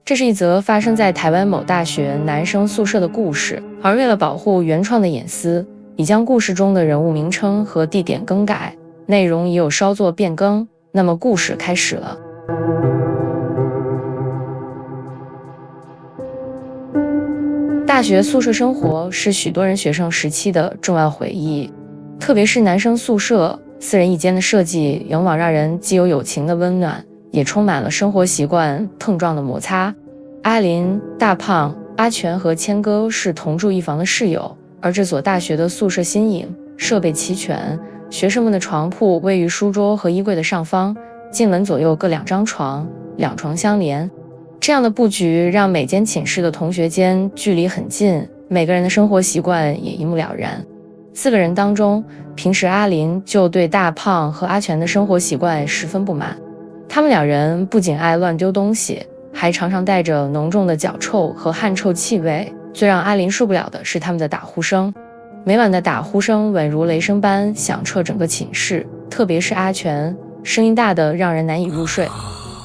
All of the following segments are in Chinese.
这是一则发生在台湾某大学男生宿舍的故事，而为了保护原创的隐私，已将故事中的人物名称和地点更改，内容也有稍作变更。那么故事开始了。大学宿舍生活是许多人学生时期的重要回忆，特别是男生宿舍4人一间的设计，往往让人既有友情的温暖，也充满了生活习惯碰撞的摩擦。阿林、大胖、阿全和谦哥是同住一房的室友，而这所大学的宿舍新颖，设备齐全，学生们的床铺位于书桌和衣柜的上方，进门左右各2张床，2床相连。这样的布局让每间寝室的同学间距离很近，每个人的生活习惯也一目了然。4个人当中，平时阿林就对大胖和阿全的生活习惯十分不满。他们2人不仅爱乱丢东西，还常常带着浓重的脚臭和汗臭气味。最让阿林受不了的是他们的打呼声，每晚的打呼声稳如雷声般响彻整个寝室，特别是阿全，声音大得让人难以入睡。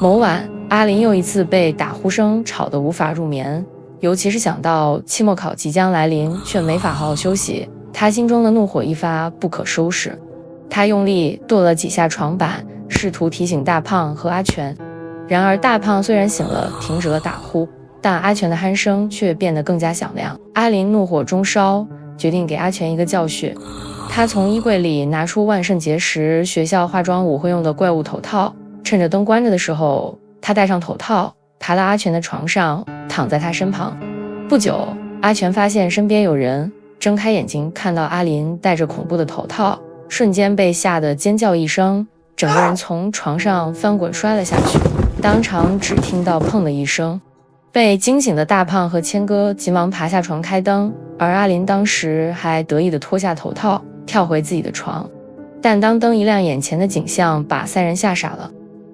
某晚，阿林又一次被打呼声吵得无法入眠，尤其是想到期末考即将来临，却没法好好休息，他心中的怒火一发不可收拾。他用力跺了几下床板，试图提醒大胖和阿全。然而大胖虽然醒了，停止了打呼，但阿全的鼾声却变得更加响亮。阿林怒火中烧，决定给阿全一个教训。他从衣柜里拿出万圣节时学校化妆舞会用的怪物头套，趁着灯关着的时候，他戴上头套，爬到阿全的床上，躺在他身旁。不久，阿全发现身边有人，睁开眼睛看到阿林戴着恐怖的头套，瞬间被吓得尖叫一声，整个人从床上翻滚摔了下去，当场只听到砰的一声。被惊醒的大胖和谦哥急忙爬下床开灯，而阿林当时还得意地脱下头套，跳回自己的床。但当灯一亮，眼前的景象把3人吓傻了。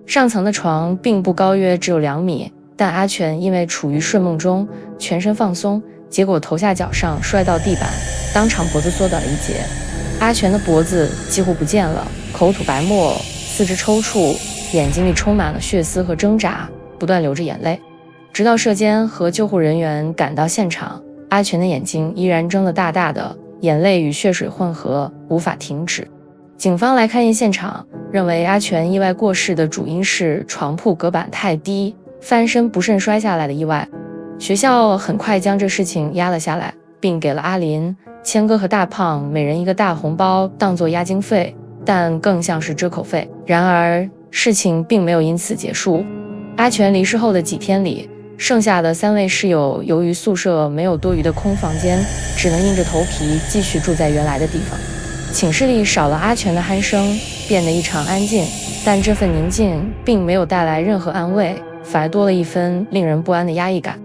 上层的床并不高，约只有2米，但阿全因为处于睡梦中，全身放松，结果头下脚上摔到地板，当场脖子缩短了1截。阿全的脖子几乎不见了，口吐白沫，四肢抽搐，眼睛里充满了血丝和挣扎，不断流着眼泪。直到舍监和救护人员赶到现场，阿全的眼睛依然睁得大大的，眼泪与血水混合，无法停止。警方来勘验现场，认为阿全意外过世的主因是床铺隔板太低，翻身不慎摔下来的意外。学校很快将这事情压了下来，并给了阿林、谦哥和大胖每人一个大红包当作押金费，但更像是遮口费。然而事情并没有因此结束。阿全离世后的几天里，剩下的3位室友由于宿舍没有多余的空房间，只能硬着头皮继续住在原来的地方。寝室里少了阿全的鼾声，变得异常安静，但这份宁静并没有带来任何安慰，反而多了一分令人不安的压抑感。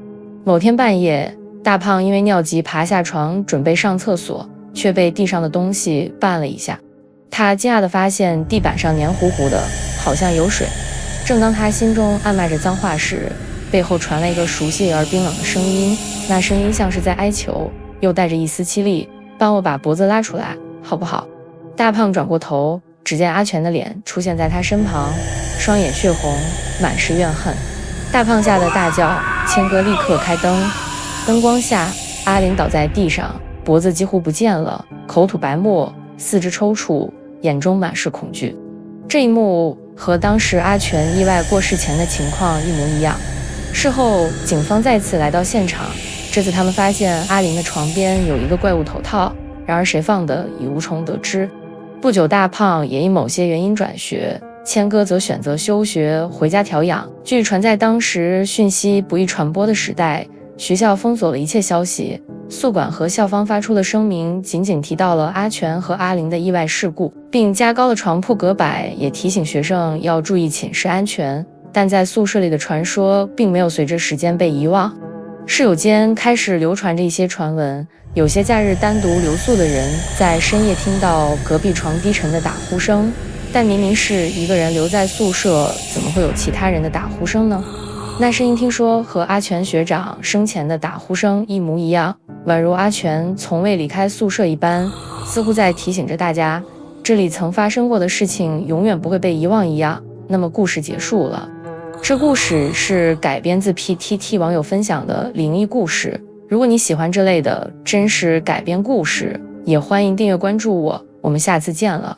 某天半夜，大胖因为尿急爬下床准备上厕所，却被地上的东西绊了一下。他惊讶地发现地板上黏糊糊的，好像有水。正当他心中暗骂着脏话时，背后传来一个熟悉而冰冷的声音，那声音像是在哀求，又带着一丝凄厉，帮我把脖子拉出来好不好？大胖转过头，只见阿全的脸出现在他身旁，双眼血红，满是怨恨。大胖吓得大叫，谦哥立刻开灯。灯光下，阿林倒在地上，脖子几乎不见了，口吐白沫，四肢抽搐，眼中满是恐惧。这一幕和当时阿全意外过世前的情况一模一样。事后，警方再次来到现场，这次他们发现阿林的床边有一个怪物头套，然而谁放的已无从得知。不久，大胖也因某些原因转学，谦哥则选择休学回家调养。据传，在当时讯息不易传播的时代，学校封锁了一切消息，宿管和校方发出的声明仅仅提到了阿全和阿林的意外事故，并加高了床铺隔板，也提醒学生要注意寝室安全。但在宿舍里的传说并没有随着时间被遗忘，室友间开始流传着一些传闻，有些假日单独留宿的人在深夜听到隔壁床低沉的打呼声，但明明是一个人留在宿舍，怎么会有其他人的打呼声呢？那声音听说和阿全学长生前的打呼声一模一样，宛如阿全从未离开宿舍一般，似乎在提醒着大家，这里曾发生过的事情永远不会被遗忘一样。那么故事结束了。这故事是改编自 PTT 网友分享的灵异故事。如果你喜欢这类的真实改编故事，也欢迎订阅关注我，我们下次见了。